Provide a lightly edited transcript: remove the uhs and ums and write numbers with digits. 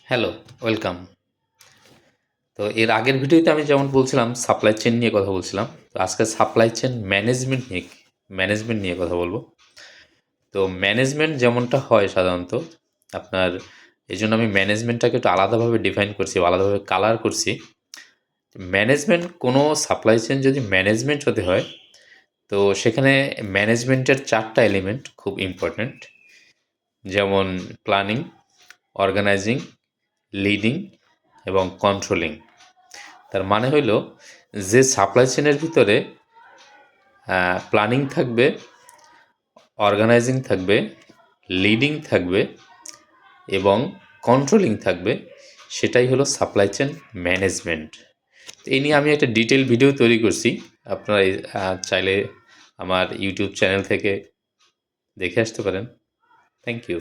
Hello, welcome. তো এর আগের ভিডিওতে আমি যেমন বলছিলাম সাপ্লাই চেইন নিয়ে কথা বলছিলাম। তো আজকে সাপ্লাই চেইন ম্যানেজমেন্ট নিয়ে কথা বলবো। তো ম্যানেজমেন্ট যেমনটা হয় সাধারণত আপনার এজন্য আমি ম্যানেজমেন্টটাকে একটু আলাদাভাবে ডিফাইন করছি, আলাদাভাবে কালার করছি। ম্যানেজমেন্ট কোনো সাপ্লাই চেইন যদি ম্যানেজমেন্ট হতে হয়, তো সেখানে ম্যানেজমেন্টের ৪ টা এলিমেন্ট খুব ইম্পোর্টেন্ট। যেমন প্ল্যানিং, অর্গানাইজিং, লিডিং এবং কন্ট্রোলিং। তার মানে হইল যে সাপ্লাই চেনের ভিতরে প্ল্যানিং থাকবে, অর্গানাইজিং থাকবে, লিডিং থাকবে এবং কন্ট্রোলিং থাকবে, সেটাই হলো সাপ্লাই চেন ম্যানেজমেন্ট। এই নিয়ে আমি একটা ডিটেল ভিডিও তৈরি করছি। আপনারা চাইলে আমার ইউটিউব চ্যানেল থেকে দেখে আসতে পারেন। Thank you.